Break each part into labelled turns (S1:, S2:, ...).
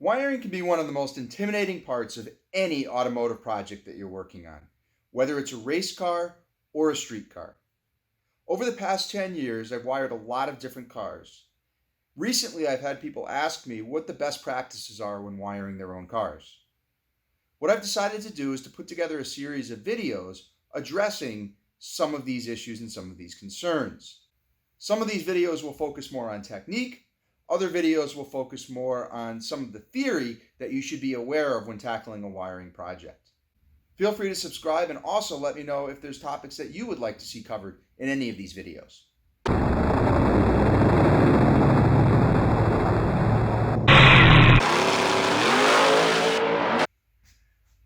S1: Wiring can be one of the most intimidating parts of any automotive project that you're working on, whether it's a race car or a street car. Over the past 10 years, I've wired a lot of different cars. Recently, I've had people ask me what the best practices are when wiring their own cars. What I've decided to do is to put together a series of videos addressing some of these issues and some of these concerns. Some of these videos will focus more on technique. Other videos will focus more on some of the theory that you should be aware of when tackling a wiring project. Feel free to subscribe and also let me know if there's topics that you would like to see covered in any of these videos.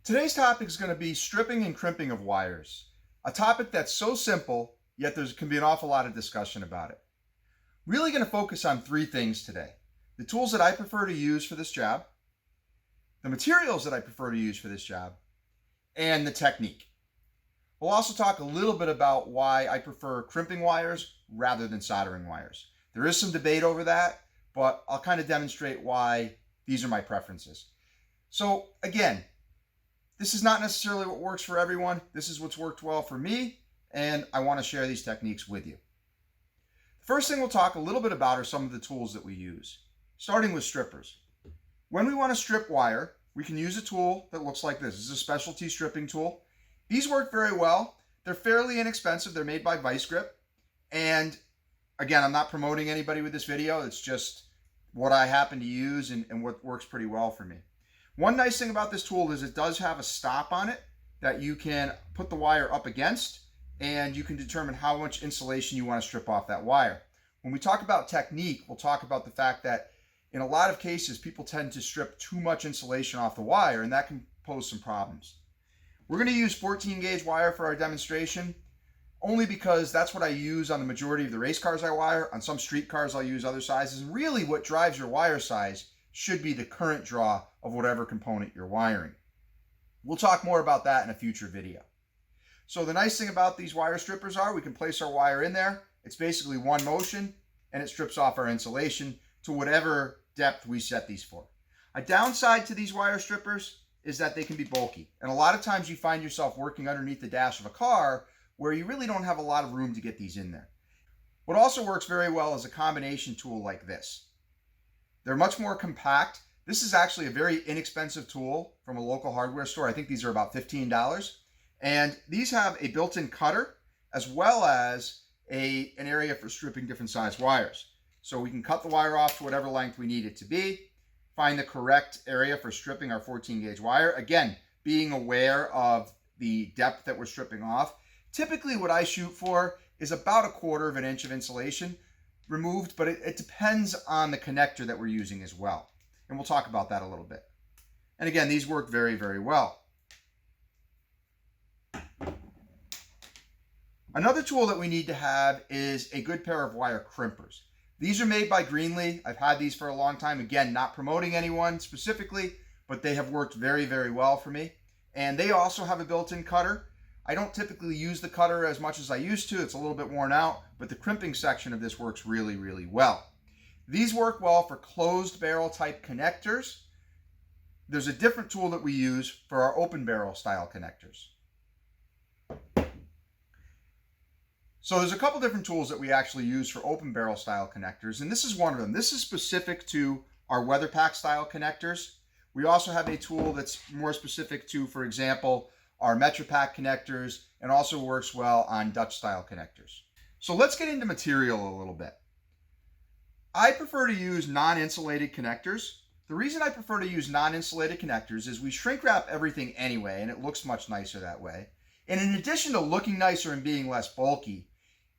S1: Today's topic is going to be stripping and crimping of wires, a topic that's so simple, yet there can be an awful lot of discussion about it. Really going to focus on three things today: the tools that I prefer to use for this job, the materials that I prefer to use for this job, and the technique. We'll also talk a little bit about why I prefer crimping wires rather than soldering wires. There is some debate over that, but I'll kind of demonstrate why these are my preferences. So again, this is not necessarily what works for everyone. This is what's worked well for me, and I want to share these techniques with you. The first thing we'll talk a little bit about are some of the tools that we use, starting with strippers. When we want to strip wire, we can use a tool that looks like this. This is a specialty stripping tool. These work very well. They're fairly inexpensive. They're made by Vice Grip. And again, I'm not promoting anybody with this video. It's just what I happen to use and what works pretty well for me. One nice thing about this tool is it does have a stop on it that you can put the wire up against, and you can determine how much insulation you want to strip off that wire. When we talk about technique, we'll talk about the fact that in a lot of cases, people tend to strip too much insulation off the wire, and that can pose some problems. We're going to use 14 gauge wire for our demonstration, only because that's what I use on the majority of the race cars I wire. On some street cars, I'll use other sizes. And really what drives your wire size should be the current draw of whatever component you're wiring. We'll talk more about that in a future video. So the nice thing about these wire strippers are we can place our wire in there. It's basically one motion, and it strips off our insulation to whatever depth we set these for. A downside to these wire strippers is that they can be bulky. And a lot of times you find yourself working underneath the dash of a car where you really don't have a lot of room to get these in there. What also works very well is a combination tool like this. They're much more compact. This is actually a very inexpensive tool from a local hardware store. I think these are about $15. And these have a built-in cutter as well as an area for stripping different size wires. So we can cut the wire off to whatever length we need it to be, find the correct area for stripping our 14 gauge wire. Again, being aware of the depth that we're stripping off. Typically what I shoot for is about 1/4 inch of insulation removed, but it depends on the connector that we're using as well. And we'll talk about that a little bit. And again, these work very, very well. Another tool that we need to have is a good pair of wire crimpers. These are made by Greenlee. I've had these for a long time. Again, not promoting anyone specifically, but they have worked very, very well for me. And they also have a built-in cutter. I don't typically use the cutter as much as I used to. It's a little bit worn out, but the crimping section of this works really, really well. These work well for closed barrel type connectors. There's a different tool that we use for our open barrel style connectors. So there's a couple different tools that we actually use for open barrel style connectors, and this is one of them. This is specific to our weather pack style connectors. We also have a tool that's more specific to, for example, our MetroPack connectors, and also works well on Dutch style connectors. So let's get into material a little bit. I prefer to use non-insulated connectors. The reason I prefer to use non-insulated connectors is we shrink wrap everything anyway, and it looks much nicer that way. And in addition to looking nicer and being less bulky,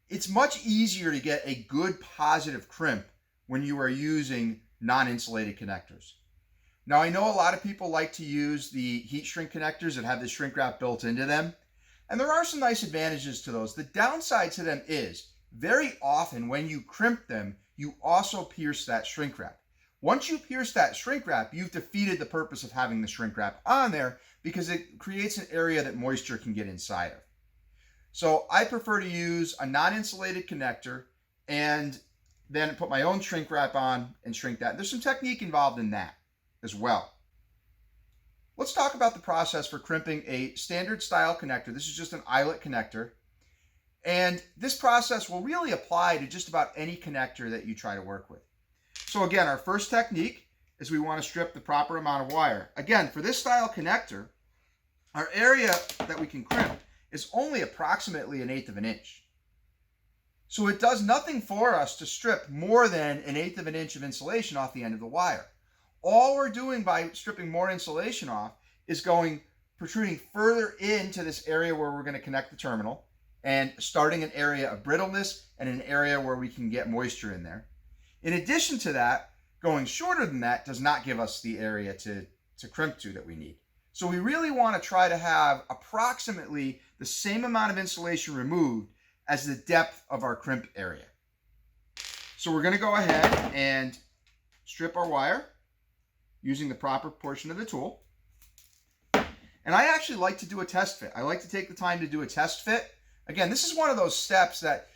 S1: it's much easier to get a good positive crimp when you are using non-insulated connectors. Now, I know a lot of people like to use the heat shrink connectors that have the shrink wrap built into them, and there are some nice advantages to those. The downside to them is very often when you crimp them, you also pierce that shrink wrap. Once you pierce that shrink wrap, you've defeated the purpose of having the shrink wrap on there because it creates an area that moisture can get inside of. So I prefer to use a non-insulated connector and then put my own shrink wrap on and shrink that. There's some technique involved in that as well. Let's talk about the process for crimping a standard style connector. This is just an eyelet connector. And this process will really apply to just about any connector that you try to work with. So again, our first technique is we want to strip the proper amount of wire. Again, for this style connector, our area that we can crimp is only approximately 1/8 of an inch. So it does nothing for us to strip more than 1/8 of an inch of insulation off the end of the wire. All we're doing by stripping more insulation off is protruding further into this area where we're going to connect the terminal and starting an area of brittleness and an area where we can get moisture in there. In addition to that, going shorter than that does not give us the area to crimp to that we need. So we really want to try to have approximately the same amount of insulation removed as the depth of our crimp area. So we're going to go ahead and strip our wire using the proper portion of the tool. And I actually like to do a test fit. I like to take the time to do a test fit. Again, this is one of those steps that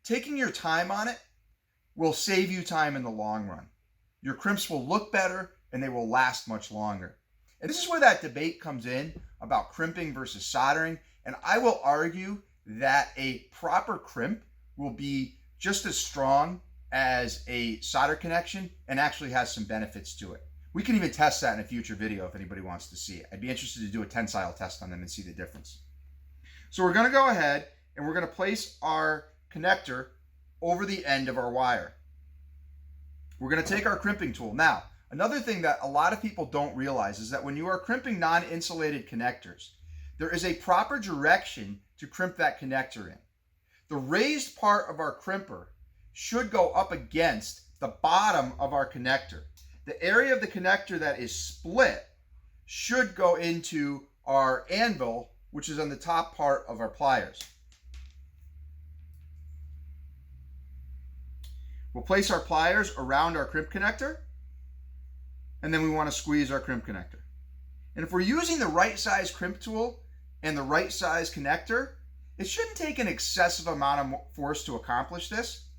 S1: taking your time on it will save you time in the long run. Your crimps will look better and they will last much longer. And this is where that debate comes in about crimping versus soldering. And I will argue that a proper crimp will be just as strong as a solder connection and actually has some benefits to it. We can even test that in a future video if anybody wants to see it. I'd be interested to do a tensile test on them and see the difference. So we're going to go ahead and we're going to place our connector over the end of our wire. We're going to take our crimping tool. Now, another thing that a lot of people don't realize is that when you are crimping non-insulated connectors, there is a proper direction to crimp that connector in. The raised part of our crimper should go up against the bottom of our connector. The area of the connector that is split should go into our anvil, which is on the top part of our pliers. We'll place our pliers around our crimp connector, and then we want to squeeze our crimp connector. And if we're using the right size crimp tool and the right size connector, it shouldn't take an excessive amount of force to accomplish this.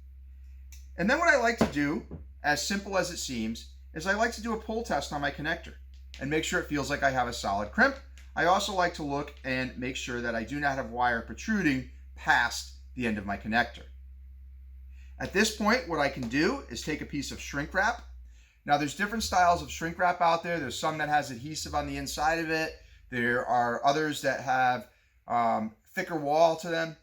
S1: And then what I like to do, as simple as it seems, is I like to do a pull test on my connector and make sure it feels like I have a solid crimp. I also like to look and make sure that I do not have wire protruding past the end of my connector. At this point, what I can do is take a piece of shrink wrap. Now there's different styles of shrink wrap out there. There's some that has adhesive on the inside of it. There are others that have thicker wall to them.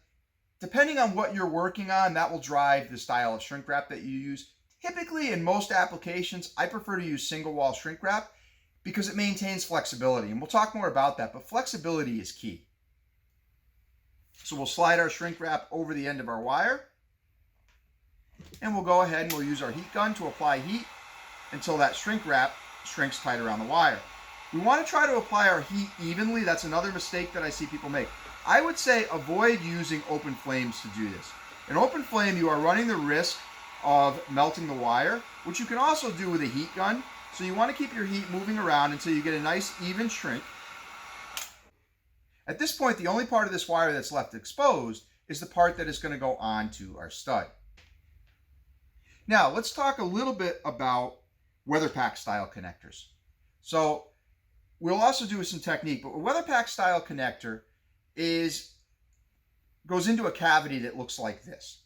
S1: Depending on what you're working on, that will drive the style of shrink wrap that you use. Typically, in most applications, I prefer to use single wall shrink wrap because it maintains flexibility. And we'll talk more about that, but flexibility is key. So we'll slide our shrink wrap over the end of our wire. And we'll go ahead and we'll use our heat gun to apply heat until that shrink wrap shrinks tight around the wire. We want to try to apply our heat evenly. That's another mistake that I see people make. I would say avoid using open flames to do this. In open flame, you are running the risk of melting the wire, which you can also do with a heat gun. So you want to keep your heat moving around until you get a nice even shrink. At this point, the only part of this wire that's left exposed is the part that is going to go onto our stud. Now, let's talk a little bit about weather pack style connectors. So we'll also do some technique, but a weather pack style connector goes into a cavity that looks like this.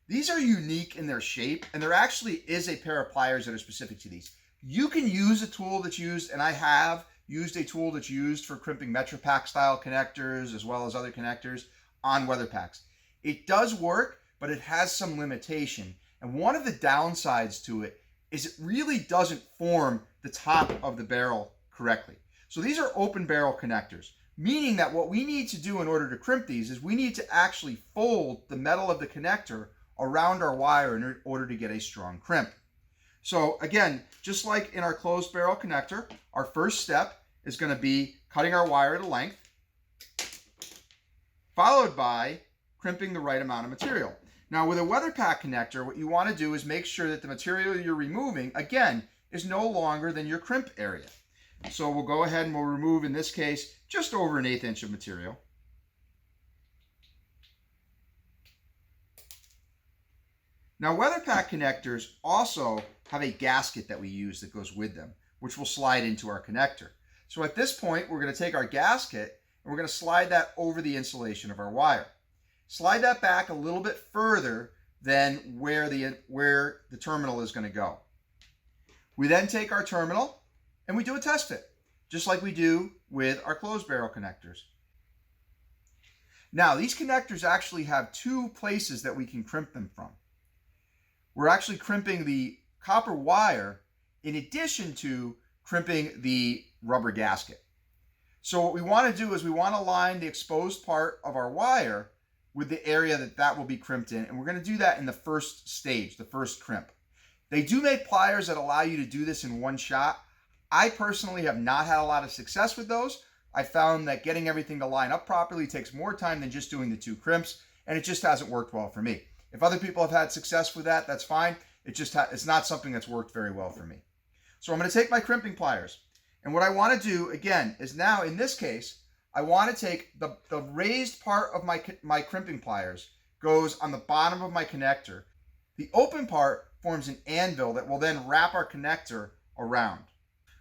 S1: These are unique in their shape, and there actually is a pair of pliers that are specific to these. You can use a tool that's used, and I have used a tool that's used for crimping MetroPack style connectors as well as other connectors on weather packs. It does work, but it has some limitation. And one of the downsides to it is it really doesn't form the top of the barrel correctly. So these are open barrel connectors, meaning that what we need to do in order to crimp these is we need to actually fold the metal of the connector around our wire in order to get a strong crimp. So again, just like in our closed barrel connector, our first step is going to be cutting our wire to length, followed by crimping the right amount of material. Now with a weather pack connector, what you want to do is make sure that the material you're removing, again, is no longer than your crimp area. So we'll go ahead and we'll remove, in this case, just over 1/8 inch of material. Now weather pack connectors also have a gasket that we use that goes with them. which will slide into our connector. So at this point, we're going to take our gasket and we're going to slide that over the insulation of our wire. Slide that back a little bit further than where the terminal is going to go. We then take our terminal and we do a test fit, just like we do with our closed barrel connectors. Now, these connectors actually have two places that we can crimp them from. We're actually crimping the copper wire in addition to crimping the rubber gasket. So what we want to do is we want to line the exposed part of our wire with the area that will be crimped in, and we're going to do that in the first stage, the first crimp. They do make pliers that allow you to do this in one shot. I personally have not had a lot of success with those. I found that getting everything to line up properly takes more time than just doing the two crimps, and it just hasn't worked well for me. If other people have had success with that, that's fine. It's not something that's worked very well for me. So I'm going to take my crimping pliers, and what I want to do again is now in this case, I want to take the raised part of my crimping pliers goes on the bottom of my connector. The open part forms an anvil that will then wrap our connector around.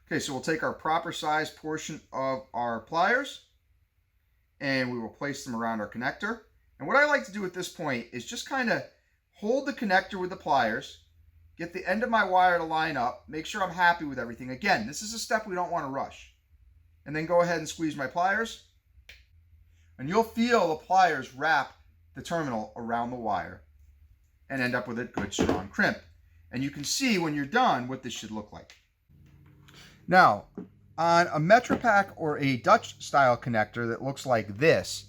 S1: Okay, so we'll take our proper size portion of our pliers and we will place them around our connector. And what I like to do at this point is just kind of hold the connector with the pliers, get the end of my wire to line up, make sure I'm happy with everything. Again, this is a step we don't want to rush. And then go ahead and squeeze my pliers. And you'll feel the pliers wrap the terminal around the wire and end up with a good strong crimp. And you can see when you're done what this should look like. Now, on a MetroPack or a Dutch style connector that looks like this,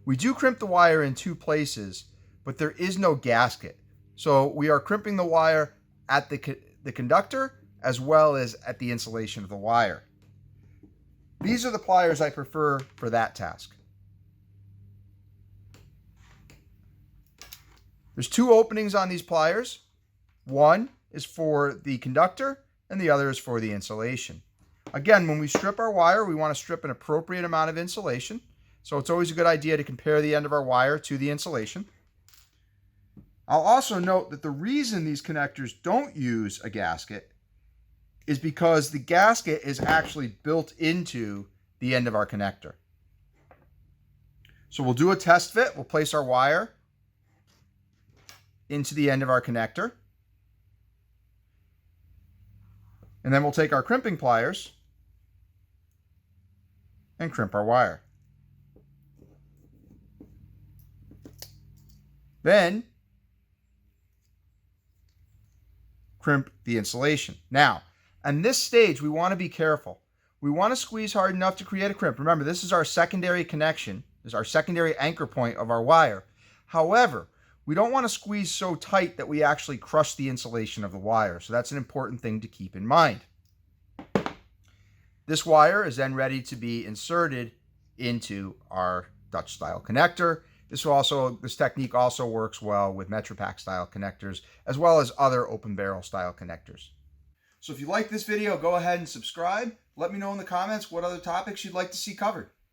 S1: we do crimp the wire in two places, but there is no gasket. So we are crimping the wire at the conductor as well as at the insulation of the wire. These are the pliers I prefer for that task. There's two openings on these pliers. One is for the conductor and the other is for the insulation. Again, when we strip our wire, we want to strip an appropriate amount of insulation. So it's always a good idea to compare the end of our wire to the insulation. I'll also note that the reason these connectors don't use a gasket is because the gasket is actually built into the end of our connector. So we'll do a test fit. We'll place our wire into the end of our connector. And then we'll take our crimping pliers and crimp our wire. Then crimp the insulation. Now, on this stage, we want to be careful. We want to squeeze hard enough to create a crimp. Remember, this is our secondary connection. This is our secondary anchor point of our wire. However, we don't want to squeeze so tight that we actually crush the insulation of the wire. So that's an important thing to keep in mind. This wire is then ready to be inserted into our Dutch style connector. This technique also works well with MetroPack style connectors, as well as other open barrel style connectors. So if you like this video, go ahead and subscribe. Let me know in the comments what other topics you'd like to see covered.